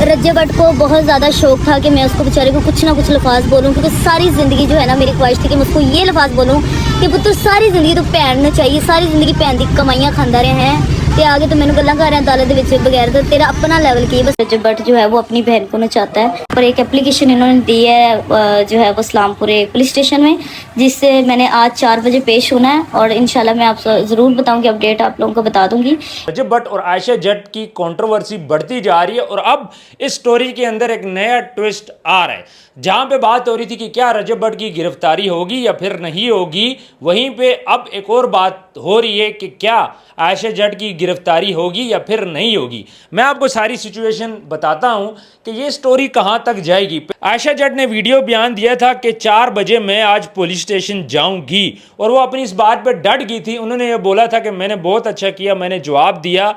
रज्जब भट्ट को बहुत ज़्यादा शौक था कि मैं उसको बेचारे को कुछ ना कुछ लफाज बोलूँ, क्योंकि सारी ज़िंदगी जो है ना मेरी ख्वाहिश थी कि मैं उसको ये लफाज बोलूँ कि पुत्र सारी ज़िंदगी तो भैन ने चाहिए, सारी ज़िंदगी भैन की कमाइयाँ खांदा रहे हैं ते आगे तो मैंने गल्लां कर रहे हैं अदालत दे विच बगैर तो तेरा अपना लेवल की। बस रज्जब भट्ट जो है वो अपनी बहन को नचाता है और एक एप्लीकेशन इन्होंने दी है जो है वो इस्लामपुर पुलिस स्टेशन में, जिससे मैंने आज 4 बजे पेश होना है और इंशाल्लाह मैं आप ज़रूर बताऊँगी, अपडेट आप लोगों को बता दूँगी। रजब भट्ट और आयशा जट्ट की कंट्रोवर्सी बढ़ती जा रही है और अब इस स्टोरी के अंदर एक नया ट्विस्ट आ रहा है। जहां पे बात हो रही थी कि क्या रजब भट्ट की गिरफ्तारी होगी या फिर नहीं होगी, वहीं पे अब एक और बात हो रही है कि क्या आयशा जट्ट की गिरफ्तारी होगी या फिर नहीं होगी। मैं आपको सारी सिचुएशन बताता हूं कि ये स्टोरी कहां तक जाएगी। आयशा जट्ट ने वीडियो बयान दिया था कि 4 बजे मैं आज पुलिस स्टेशन जाऊंगी और वो अपनी इस बात पर डट गई थी। उन्होंने ये बोला था कि मैंने बहुत अच्छा किया, मैंने जवाब दिया,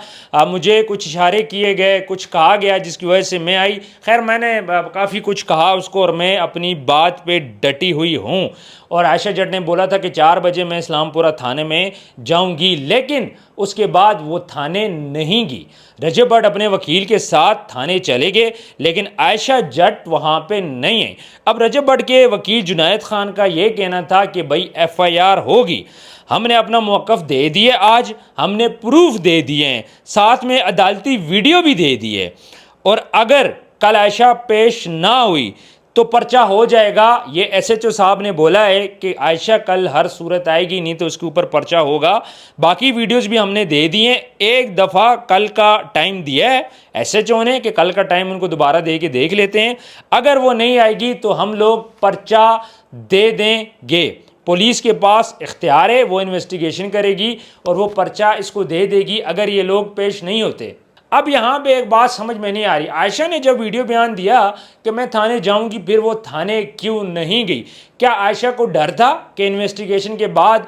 मुझे कुछ इशारे किए गए, कुछ कहा गया जिसकी वजह से मैं आई। खैर मैंने काफ़ी कुछ कहा उसको और मैं अपनी बात पे डटी हुई हूँ। और आयशा जट्ट ने बोला था कि 4 बजे मैं इस्लामपुरा थाने में जाऊंगी, लेकिन उसके बाद वो थाने नहीं गई। रजब भट्ट अपने वकील के साथ थाने चले गए, लेकिन आयशा जट्ट वहाँ पे नहीं है। अब रजब भट्ट के वकील जुनैद खान का ये कहना था कि भाई FIR होगी, हमने अपना मौक़िफ़ दे दिए, आज हमने प्रूफ दे दिए हैं, साथ में अदालती वीडियो भी दे दी है और अगर कल आयशा पेश ना हुई तो पर्चा हो जाएगा। ये SHO साहब ने बोला है कि आयशा कल हर सूरत आएगी, नहीं तो उसके ऊपर पर्चा होगा। बाकी वीडियोस भी हमने दे दिए, एक दफ़ा कल का टाइम दिया है SHO ने कि कल का टाइम उनको दोबारा दे के देख लेते हैं, अगर वो नहीं आएगी तो हम लोग पर्चा दे देंगे। पुलिस के पास इख्तियार है, वो इन्वेस्टिगेशन करेगी और वो पर्चा इसको दे देगी अगर ये लोग पेश नहीं होते। अब यहाँ पे एक बात समझ में नहीं आ रही, आयशा ने जब वीडियो बयान दिया कि मैं थाने जाऊंगी, फिर वो थाने क्यों नहीं गई? क्या आयशा को डर था कि इन्वेस्टिगेशन के बाद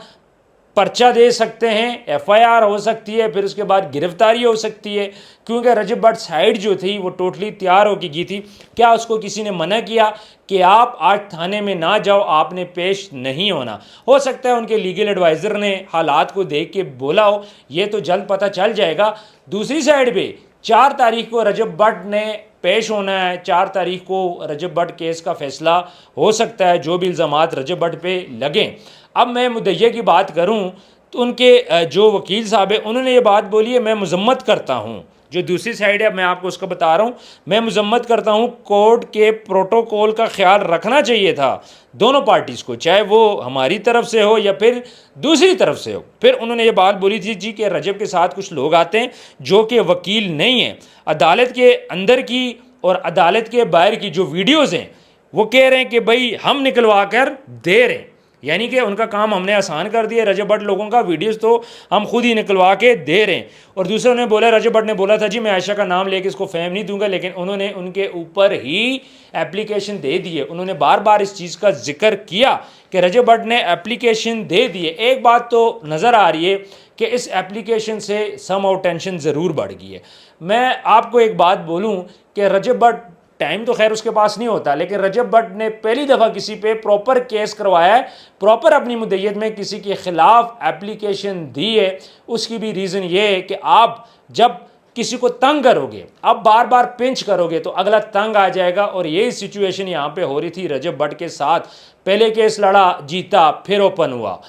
पर्चा दे सकते हैं, FIR हो सकती है, फिर उसके बाद गिरफ्तारी हो सकती है? क्योंकि रजब भट्ट साइड जो थी वो टोटली तैयार होकर गई थी। क्या उसको किसी ने मना किया कि आप आज थाने में ना जाओ, आपने पेश नहीं होना? हो सकता है उनके लीगल एडवाइज़र ने हालात को देख के बोला हो, ये तो जल्द पता चल जाएगा। दूसरी साइड पे 4 तारीख को रजब भट्ट ने पेश होना है, 4 तारीख को रजब भट्ट केस का फैसला हो सकता है, जो भी इल्ज़ामात रजब भट्ट पे लगें। अब मैं मुद्दई की बात करूं तो उनके जो वकील साहब है उन्होंने ये बात बोली है, मैं मजम्मत करता हूं। जो दूसरी साइड है मैं आपको उसका बता रहा हूं, मैं मजम्मत करता हूं, कोर्ट के प्रोटोकॉल का ख्याल रखना चाहिए था दोनों पार्टीज़ को, चाहे वो हमारी तरफ से हो या फिर दूसरी तरफ से हो। फिर उन्होंने ये बात बोली थी जी कि रजब के साथ कुछ लोग आते हैं जो कि वकील नहीं हैं, अदालत के अंदर की और अदालत के बाहर की जो वीडियोज़ हैं वो कह रहे हैं कि भाई हम निकलवा कर दे रहे हैं, यानी कि उनका काम हमने आसान कर दिया। रजब भट्ट लोगों का वीडियोस तो हम खुद ही निकलवा के दे रहे हैं। और दूसरे ने बोला, रजब भट्ट ने बोला था जी मैं आयशा का नाम लेके इसको फेम नहीं दूंगा, लेकिन उन्होंने उनके ऊपर ही एप्लीकेशन दे दी है। उन्होंने बार बार इस चीज़ का जिक्र किया कि रजब भट्ट ने एप्लीकेशन दे दी है। एक बात तो नज़र आ रही है कि इस एप्लीकेशन से सम आउट टेंशन ज़रूर बढ़ गई है। मैं आपको एक बात बोलूँ कि रजब भट्ट, टाइम तो खैर उसके पास नहीं होता, लेकिन रजब भट्ट ने पहली दफ़ा किसी पे प्रॉपर केस करवाया है, प्रॉपर अपनी मुद्दत में किसी के ख़िलाफ़ एप्लीकेशन दी है। उसकी भी रीज़न ये है कि आप जब किसी को तंग करोगे, आप बार बार पिंच करोगे तो अगला तंग आ जाएगा। और यही सिचुएशन यहाँ पे हो रही थी रजब भट्ट के साथ। पहले केस लड़ा, जीता, फिर ओपन हुआ,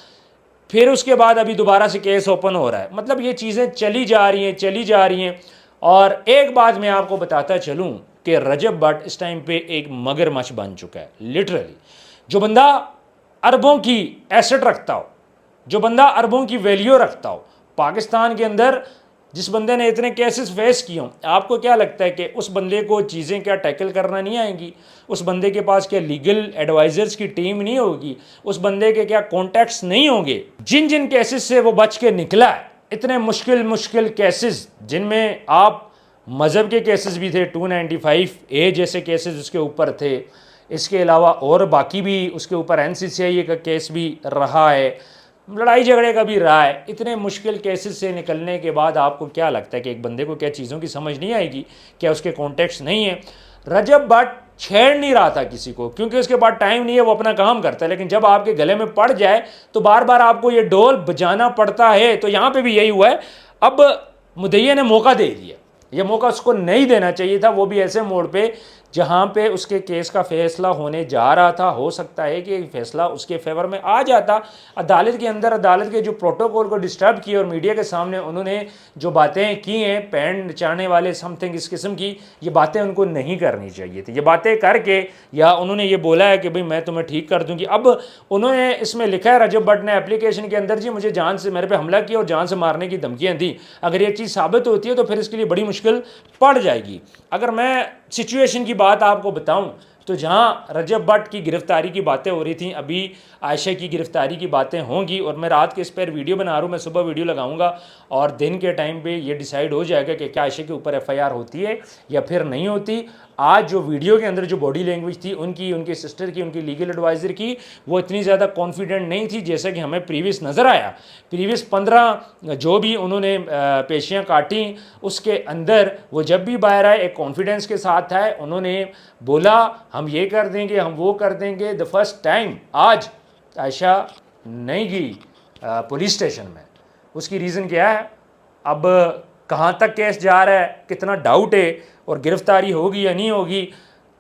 फिर उसके बाद अभी दोबारा से केस ओपन हो रहा है। मतलब ये चीज़ें चली जा रही हैं। और एक बात मैं आपको बताता चलूँ कि रजब भट्ट इस टाइम पे एक मगरमच्छ बन चुका है, लिटरली। जो बंदा अरबों की एसेट रखता हो, जो बंदा अरबों की वैल्यू रखता हो, पाकिस्तान के अंदर जिस बंदे ने इतने केसेस फेस किए हों, आपको क्या लगता है कि उस बंदे को चीज़ें क्या टैकल करना नहीं आएंगी? उस बंदे के पास क्या लीगल एडवाइज़र्स की टीम नहीं होगी? उस बंदे के क्या कॉन्टैक्ट्स नहीं होंगे? जिन जिन केसेस से वो बच के निकला है, इतने मुश्किल केसेस जिनमें आप मज़हब के केसेस भी थे, 295A जैसे केसेस उसके ऊपर थे, इसके अलावा और बाकी भी उसके ऊपर NCCI का केस भी रहा है, लड़ाई झगड़े का भी रहा है। इतने मुश्किल केसेस से निकलने के बाद आपको क्या लगता है कि एक बंदे को क्या चीज़ों की समझ नहीं आएगी? क्या उसके कॉन्टेक्ट्स नहीं है? रजब भट्ट छेड़ नहीं रहा था किसी को, क्योंकि उसके पास टाइम नहीं है, वो अपना काम करता है। लेकिन जब आपके गले में पड़ जाए तो बार बार आपको ये ढोल बजाना पड़ता है। तो यहाँ पर भी यही हुआ है। अब मुद्दई ने मौका दे दिया, ये मौका उसको नहीं देना चाहिए था, वो भी ऐसे मोड़ पे जहाँ पे उसके केस का फैसला होने जा रहा था। हो सकता है कि फैसला उसके फेवर में आ जाता। अदालत के अंदर अदालत के जो प्रोटोकॉल को डिस्टर्ब किए और मीडिया के सामने उन्होंने जो बातें की हैं पैंट नचाने वाले समथिंग इस किस्म की, ये बातें उनको नहीं करनी चाहिए थी। ये बातें करके या उन्होंने ये बोला है कि भाई मैं तुम्हें ठीक कर दूंगी। अब उन्होंने इसमें लिखा है रजब भट्ट ने एप्लीकेशन के अंदर, जी मुझे जान से मेरे पे हमला किया और जान से मारने की धमकियाँ दी। अगर ये चीज़ साबित होती है तो फिर इसके लिए बड़ी मुश्किल पड़ जाएगी। अगर मैं सिचुएशन की बात आपको बताऊं तो जहां रजब भट्ट की गिरफ्तारी की बातें हो रही थी, अभी आयशा की गिरफ्तारी की बातें होंगी और मैं रात के इस पर वीडियो बना रहा हूं, मैं सुबह वीडियो लगाऊंगा और दिन के टाइम पे ये डिसाइड हो जाएगा कि क्या आयशा के ऊपर एफआईआर होती है या फिर नहीं होती। आज जो वीडियो के अंदर जो बॉडी लैंग्वेज थी उनकी, उनके सिस्टर की, उनकी लीगल एडवाइज़र की, वो इतनी ज़्यादा कॉन्फिडेंट नहीं थी जैसा कि हमें प्रीवियस नज़र आया। प्रीवियस 15 जो भी उन्होंने पेशियाँ काटी उसके अंदर वो जब भी बाहर आए एक कॉन्फिडेंस के साथ आए। उन्होंने बोला हम ये कर देंगे, हम वो कर देंगे। द फर्स्ट टाइम आज आयशा नहीं गई पुलिस स्टेशन में। उसकी रीज़न क्या है, अब कहाँ तक केस जा रहा है, कितना डाउट है और गिरफ्तारी होगी या नहीं होगी,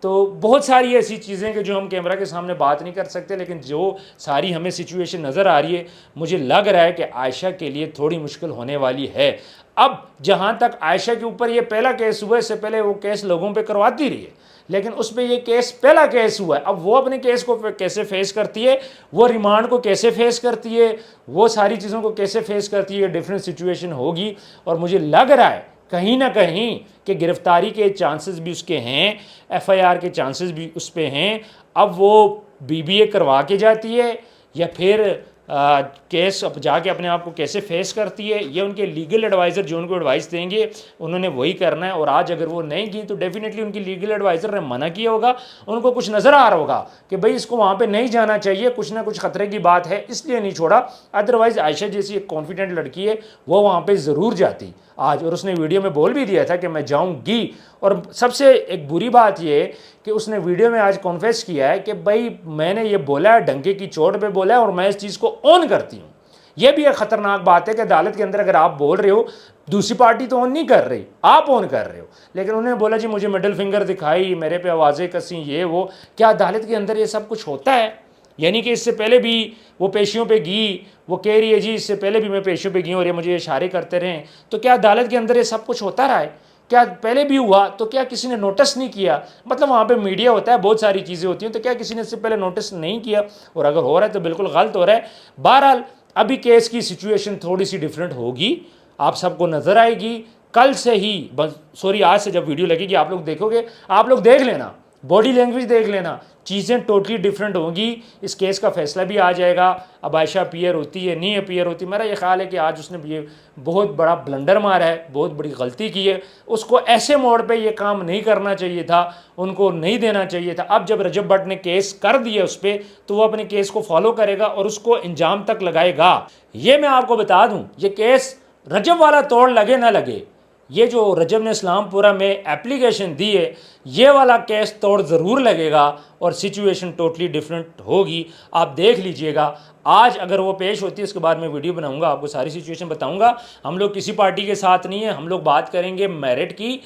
तो बहुत सारी ऐसी चीज़ें कि जो हम कैमरा के सामने बात नहीं कर सकते। लेकिन जो सारी हमें सिचुएशन नज़र आ रही है, मुझे लग रहा है कि आयशा के लिए थोड़ी मुश्किल होने वाली है। अब जहाँ तक आयशा के ऊपर ये पहला केस हुआ, इससे पहले वो केस लोगों पे करवाती रही है, लेकिन उस पर ये केस पहला केस हुआ है। अब वो अपने केस को कैसे फेस करती है, वो रिमांड को कैसे फेस करती है, वो सारी चीज़ों को कैसे फेस करती है, डिफरेंट सिचुएशन होगी। और मुझे लग रहा है कहीं ना कहीं कि गिरफ्तारी के चांसेस भी उसके हैं, एफआईआर के चांसेस भी उस पर हैं। अब वो बीबीए करवा के जाती है या फिर केस अब जाके अपने आप को कैसे फेस करती है, ये उनके लीगल एडवाइज़र जो उनको एडवाइस देंगे उन्होंने वही करना है। और आज अगर वो नहीं की तो डेफिनेटली उनकी लीगल एडवाइज़र ने मना किया होगा, उनको कुछ नज़र आ रहा होगा कि भाई इसको वहाँ पे नहीं जाना चाहिए, कुछ ना कुछ खतरे की बात है, इसलिए नहीं छोड़ा। अदरवाइज़ आयशा जैसी एक कॉन्फिडेंट लड़की है वो वहाँ पर ज़रूर जाती आज, और उसने वीडियो में बोल भी दिया था कि मैं जाऊँगी। और सबसे एक बुरी बात ये कि उसने वीडियो में आज कॉन्फेस किया है कि भाई मैंने ये बोला है, डंके की चोट पे बोला है और मैं इस चीज़ को ऑन करती हूँ। ये भी एक ख़तरनाक बात है कि अदालत के अंदर अगर आप बोल रहे हो, दूसरी पार्टी तो ऑन नहीं कर रही, आप ऑन कर रहे हो। लेकिन उन्होंने बोला जी मुझे मिडिल फिंगर दिखाई, मेरे पे आवाज़ें कसी, ये वो। क्या अदालत के अंदर ये सब कुछ होता है? यानी कि इससे पहले भी वो पेशियों पे गई, वो कह रही है जी इससे पहले भी मैं पेशियों पे गई और ये मुझे इशारे करते रहे। तो क्या अदालत के अंदर ये सब कुछ होता रहा है? क्या पहले भी हुआ तो क्या किसी ने नोटिस नहीं किया? मतलब वहाँ पे मीडिया होता है, बहुत सारी चीज़ें होती हैं, तो क्या किसी ने इससे पहले नोटिस नहीं किया? और अगर हो रहा है तो बिल्कुल गलत हो रहा है। बहरहाल अभी केस की सिचुएशन थोड़ी सी डिफरेंट होगी, आप सबको नज़र आएगी। कल से ही सॉरी आज से जब वीडियो लगेगी आप लोग देखोगे, आप लोग देख लेना, बॉडी लैंग्वेज देख लेना, चीज़ें टोटली डिफरेंट होंगी। इस केस का फैसला भी आ जाएगा। अब आयशा अपीयर होती है नहीं अपीयर होती, मेरा ये ख्याल है कि आज उसने ये बहुत बड़ा ब्लंडर मारा है, बहुत बड़ी गलती की है। उसको ऐसे मोड़ पे ये काम नहीं करना चाहिए था, उनको नहीं देना चाहिए था। अब जब रजब भट्ट ने केस कर दिया उस पर, तो वो अपने केस को फॉलो करेगा और उसको इंजाम तक लगाएगा। ये मैं आपको बता दूँ, ये केस रजब वाला तोड़ लगे ना लगे, ये जो रजब ने इस्लामपुरा में एप्लीकेशन दी है, ये वाला केस तोड़ ज़रूर लगेगा और सिचुएशन टोटली डिफरेंट होगी। आप देख लीजिएगा। आज अगर वो पेश होती है, उसके बाद मैं वीडियो बनाऊंगा, आपको सारी सिचुएशन बताऊंगा। हम लोग किसी पार्टी के साथ नहीं है, हम लोग बात करेंगे मेरिट की।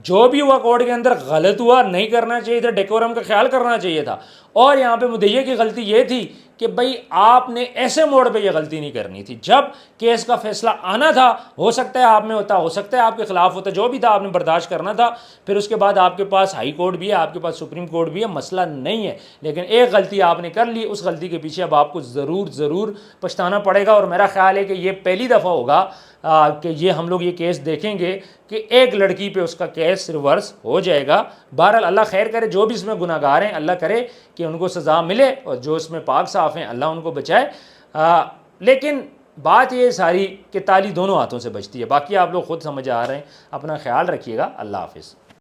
जो भी हुआ कोर्ट के अंदर गलत हुआ, नहीं करना चाहिए था, डेकोरम का ख्याल करना चाहिए था। और यहाँ पे मुद्दई की गलती ये थी कि भाई आपने ऐसे मोड़ पे ये गलती नहीं करनी थी। जब केस का फैसला आना था, हो सकता है आप में होता, हो सकता है आपके खिलाफ होता, जो भी था आपने बर्दाश्त करना था। फिर उसके बाद आपके पास हाई कोर्ट भी है, आपके पास सुप्रीम कोर्ट भी है, मसला नहीं है। लेकिन एक गलती आपने कर ली, उस गलती के पीछे अब आपको ज़रूर पछताना पड़ेगा। और मेरा ख्याल है कि ये पहली दफ़ा होगा कि ये हम लोग ये केस देखेंगे कि एक लड़की पे उसका केस रिवर्स हो जाएगा। बहरहाल अल्लाह खैर करे, जो भी इसमें गुनाहगार हैं अल्लाह करे कि उनको सज़ा मिले, और जो इसमें पाक साफ़ हैं अल्लाह उनको बचाए। लेकिन बात ये सारी कि ताली दोनों हाथों से बचती है। बाकी आप लोग खुद समझ आ रहे हैं। अपना ख्याल रखिएगा। अल्लाह हाफिज़।